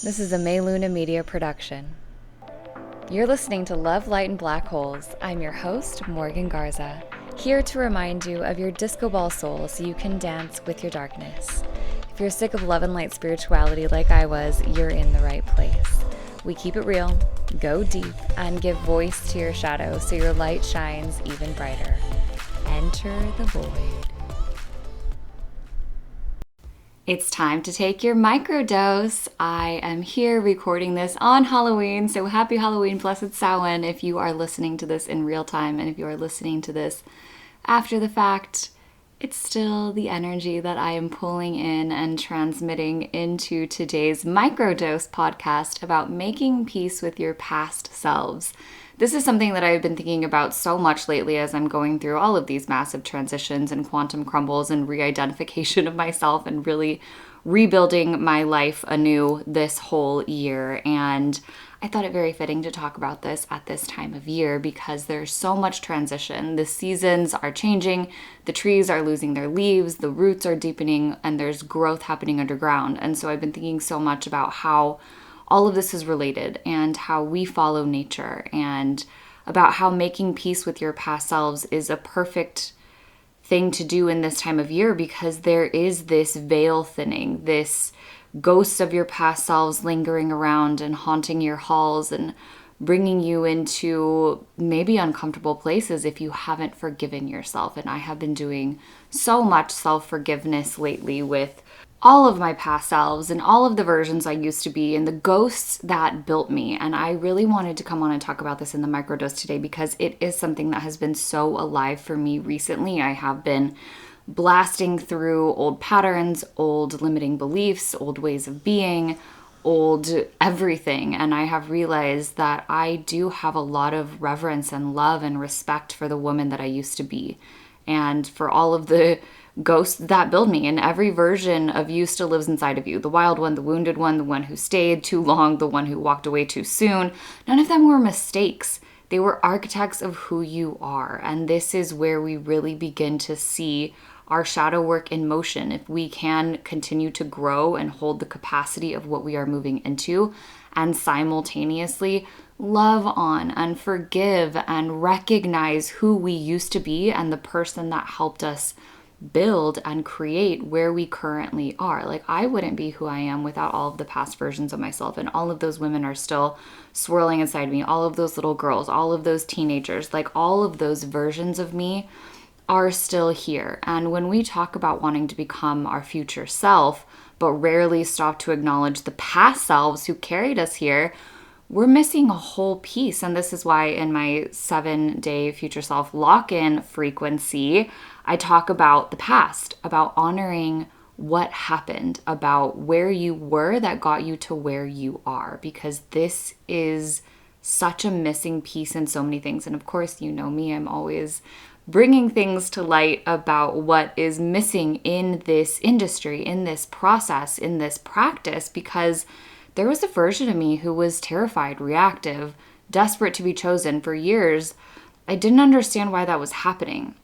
This is a Mayluna Media production. You're listening to Love, Light, and Black Holes. I'm your host, Morgan Garza, here to remind you of your disco ball soul so you can dance with your darkness. If you're sick of love and light spirituality like I was, you're in the right place. We keep it real, go deep, and give voice to your shadow so your light shines even brighter. Enter the void. It's time to take your microdose. I am here recording this on Halloween, so happy Halloween, blessed Samhain if you are listening to this in real time, and if you are listening to this after the fact, it's still the energy that I am pulling in and transmitting into today's microdose podcast about making peace with your past selves. This is something that I've been thinking about so much lately as I'm going through all of these massive transitions and quantum crumbles and re-identification of myself and really rebuilding my life anew this whole year. And I thought it very fitting to talk about this at this time of year because there's so much transition. The seasons are changing, the trees are losing their leaves, the roots are deepening, and there's growth happening underground. And so I've been thinking so much about how all of this is related and how we follow nature, and about how making peace with your past selves is a perfect thing to do in this time of year because there is this veil thinning, this ghosts of your past selves lingering around and haunting your halls and bringing you into maybe uncomfortable places if you haven't forgiven yourself. And I have been doing so much self-forgiveness lately with all of my past selves and all of the versions I used to be and the ghosts that built me. And I really wanted to come on and talk about this in the microdose today because it is something that has been so alive for me recently. I have been blasting through old patterns, old limiting beliefs, old ways of being, old everything. And I have realized that I do have a lot of reverence and love and respect for the woman that I used to be and for all of the ghosts that build me. And every version of you still lives inside of you. The wild one, the wounded one, the one who stayed too long, the one who walked away too soon. None of them were mistakes. They were architects of who you are. And this is where we really begin to see our shadow work in motion. If we can continue to grow and hold the capacity of what we are moving into and simultaneously love on and forgive and recognize who we used to be and the person that helped us build and create where we currently are. Like, I wouldn't be who I am without all of the past versions of myself, and all of those women are still swirling inside me. All of those little girls, all of those teenagers, like all of those versions of me are still here. And when we talk about wanting to become our future self, but rarely stop to acknowledge the past selves who carried us here, we're missing a whole piece. And this is why in my 7-day future self lock-in frequency, I talk about the past, about honoring what happened, about where you were that got you to where you are, because this is such a missing piece in so many things. And of course, you know me, I'm always bringing things to light about what is missing in this industry, in this process, in this practice, because there was a version of me who was terrified, reactive, desperate to be chosen for years. I didn't understand why that was happening.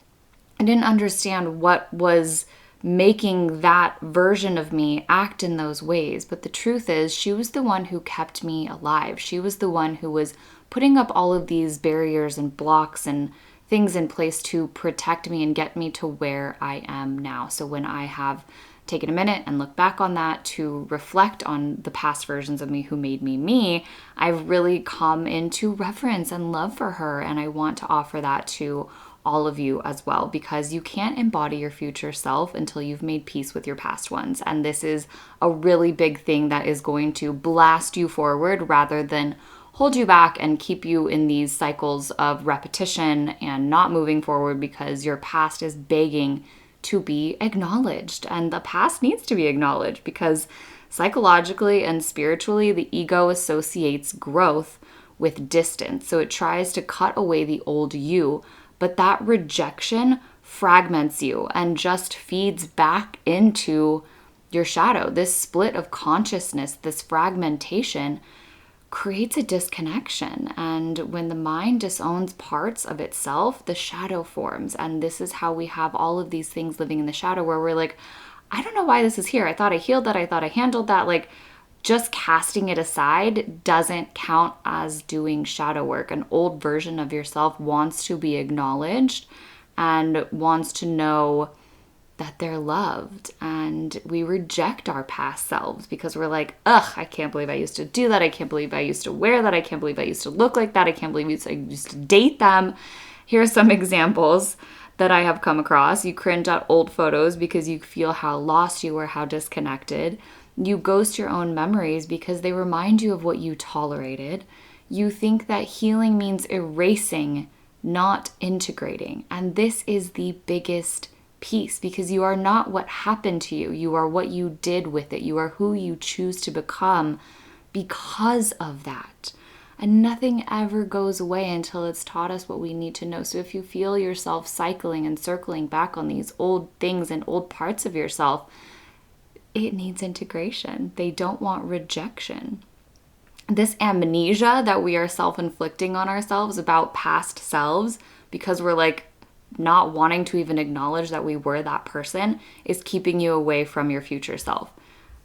I didn't understand what was making that version of me act in those ways. But the truth is, she was the one who kept me alive. She was the one who was putting up all of these barriers and blocks and things in place to protect me and get me to where I am now. So when I have taken a minute and look back on that to reflect on the past versions of me who made me me, I've really come into reverence and love for her. And I want to offer that to all of you as well, because you can't embody your future self until you've made peace with your past ones. And this is a really big thing that is going to blast you forward rather than hold you back and keep you in these cycles of repetition and not moving forward because your past is begging to be acknowledged. And the past needs to be acknowledged because psychologically and spiritually, the ego associates growth with distance. So it tries to cut away the old you, but that rejection fragments you and just feeds back into your shadow. This split of consciousness, this fragmentation creates a disconnection. And when the mind disowns parts of itself, the shadow forms. And this is how we have all of these things living in the shadow where we're like, I don't know why this is here. I thought I healed that. I thought I handled that. Like, just casting it aside doesn't count as doing shadow work. An old version of yourself wants to be acknowledged and wants to know that they're loved. And we reject our past selves because we're like, ugh, I can't believe I used to do that. I can't believe I used to wear that. I can't believe I used to look like that. I can't believe I used to date them. Here's some examples that I have come across. You cringe at old photos because you feel how lost you were, how disconnected. You ghost your own memories because they remind you of what you tolerated. You think that healing means erasing, not integrating. And this is the biggest piece, because you are not what happened to you. You are what you did with it. You are who you choose to become because of that. And nothing ever goes away until it's taught us what we need to know. So if you feel yourself cycling and circling back on these old things and old parts of yourself, it needs integration. They don't want rejection. This amnesia that we are self-inflicting on ourselves about past selves, because we're like not wanting to even acknowledge that we were that person, is keeping you away from your future self.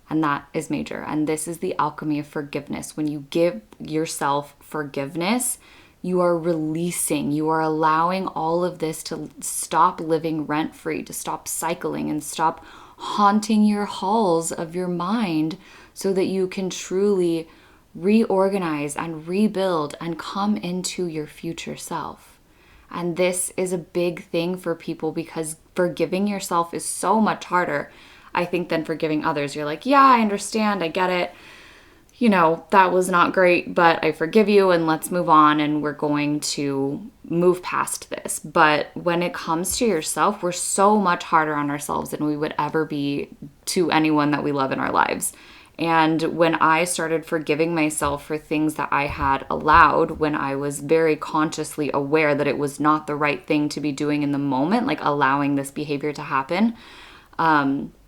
And that is major. And this is the alchemy of forgiveness. When you give yourself forgiveness, you are releasing, you are allowing all of this to stop living rent-free, to stop cycling and stop haunting your halls of your mind, so that you can truly reorganize and rebuild and come into your future self. And this is a big thing for people, because forgiving yourself is so much harder, I think, than forgiving others. You're like, yeah, I understand, I get it. You know, that was not great, but I forgive you and let's move on and we're going to move past this. But when it comes to yourself, we're so much harder on ourselves than we would ever be to anyone that we love in our lives. And when I started forgiving myself for things that I had allowed, when I was very consciously aware that it was not the right thing to be doing in the moment, like allowing this behavior to happen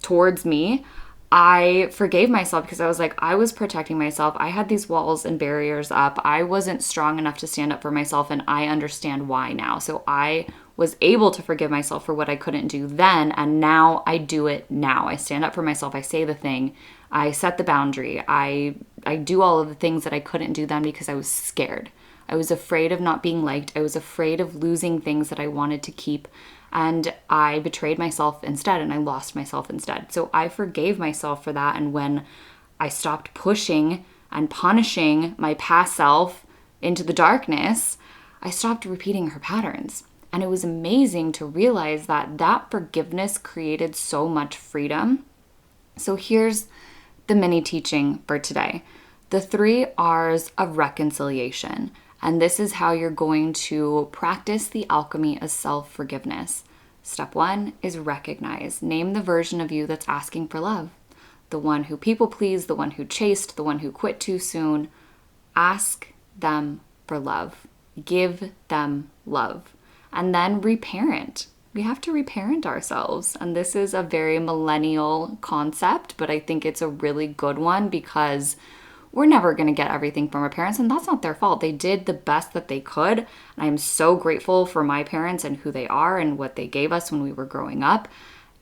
towards me, I forgave myself, because I was like, I was protecting myself. I had these walls and barriers up. I wasn't strong enough to stand up for myself, and I understand why now. So I was able to forgive myself for what I couldn't do then, and now I do it now. I stand up for myself. I say the thing. I set the boundary. I do all of the things that I couldn't do then because I was scared. I was afraid of not being liked. I was afraid of losing things that I wanted to keep. And I betrayed myself instead, and I lost myself instead. So I forgave myself for that. And when I stopped pushing and punishing my past self into the darkness, I stopped repeating her patterns. And it was amazing to realize that that forgiveness created so much freedom. So here's the mini teaching for today. The 3 R's of reconciliation. And this is how you're going to practice the alchemy of self-forgiveness. Step 1 is recognize. Name the version of you that's asking for love. The one who people pleased, the one who chased, the one who quit too soon. Ask them for love. Give them love. And then reparent. We have to reparent ourselves. And this is a very millennial concept, but I think it's a really good one, because we're never going to get everything from our parents, and that's not their fault. They did the best that they could. And I'm so grateful for my parents and who they are and what they gave us when we were growing up.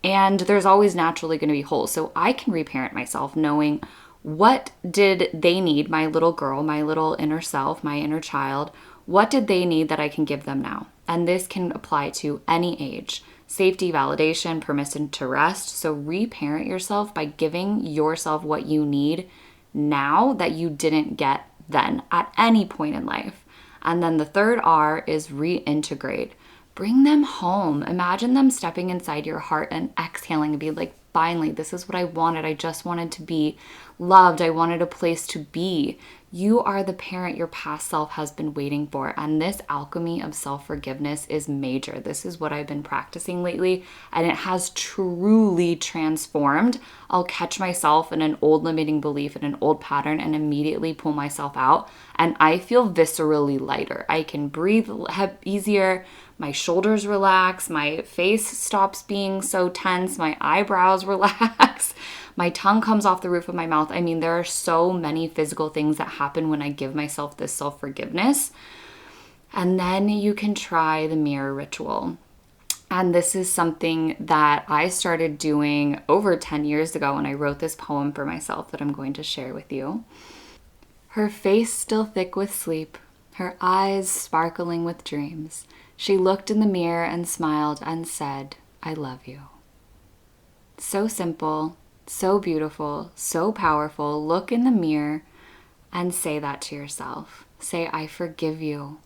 And there's always naturally going to be holes. So I can reparent myself knowing, what did they need, my little girl, my little inner self, my inner child, what did they need that I can give them now? And this can apply to any age. Safety, validation, permission to rest. So reparent yourself by giving yourself what you need now that you didn't get then at any point in life. And then the 3rd R is reintegrate. Bring them home. Imagine them stepping inside your heart and exhaling and be like, finally, this is what I wanted. I just wanted to be loved. I wanted a place to be. You are the parent your past self has been waiting for. And this alchemy of self-forgiveness is major. This is what I've been practicing lately, and it has truly transformed. I'll catch myself in an old limiting belief, in an old pattern, and immediately pull myself out. And I feel viscerally lighter. I can breathe easier. My shoulders relax. My face stops being so tense. My eyebrows relax. My tongue comes off the roof of my mouth. I mean, there are so many physical things that happen when I give myself this self-forgiveness. And then you can try the mirror ritual. And this is something that I started doing over 10 years ago when I wrote this poem for myself that I'm going to share with you. Her face still thick with sleep, her eyes sparkling with dreams, she looked in the mirror and smiled and said, I love you. So simple, so beautiful, so powerful. Look in the mirror and say that to yourself. Say, I forgive you.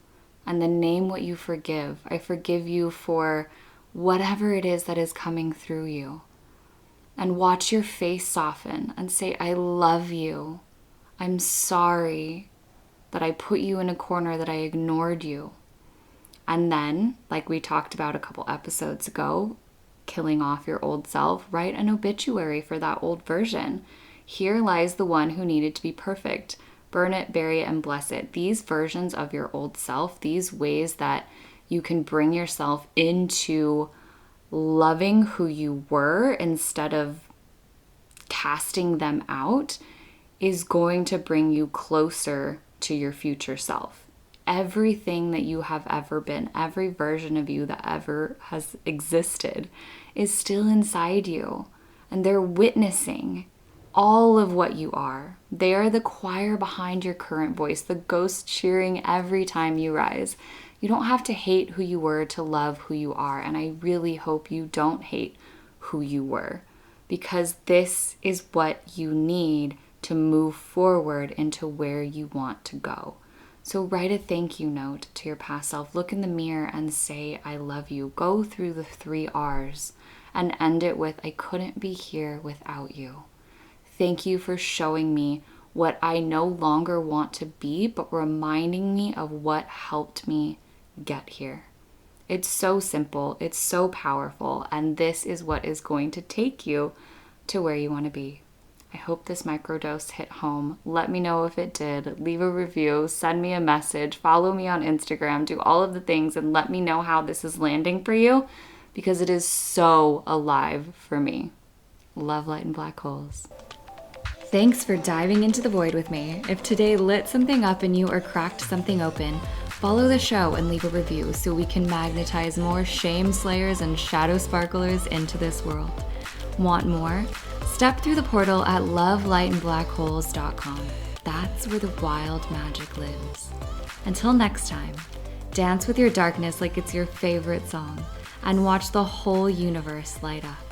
And then name what you forgive. I forgive you for whatever it is that is coming through you. And watch your face soften and say, I love you. I'm sorry that I put you in a corner, that I ignored you. And then, like we talked about a couple episodes ago, killing off your old self, write an obituary for that old version. Here lies the one who needed to be perfect. Burn it, bury it, and bless it. These versions of your old self, these ways that you can bring yourself into loving who you were instead of casting them out, is going to bring you closer to your future self. Everything that you have ever been, every version of you that ever has existed is still inside you. And they're witnessing all of what you are. They are the choir behind your current voice, the ghost cheering every time you rise. You don't have to hate who you were to love who you are. And I really hope you don't hate who you were, because this is what you need to move forward into where you want to go. So write a thank you note to your past self. Look in the mirror and say, I love you. Go through the 3 R's and end it with, I couldn't be here without you. Thank you for showing me what I no longer want to be, but reminding me of what helped me get here. It's so simple. It's so powerful. And this is what is going to take you to where you want to be. I hope this microdose hit home. Let me know if it did. Leave a review, send me a message, follow me on Instagram, do all of the things, and let me know how this is landing for you, because it is so alive for me. Love, light, and black holes. Thanks for diving into the void with me. If today lit something up in you or cracked something open, follow the show and leave a review so we can magnetize more shame slayers and shadow sparklers into this world. Want more? Step through the portal at lovelightandblackholes.com. That's where the wild magic lives. Until next time, dance with your darkness like it's your favorite song and watch the whole universe light up.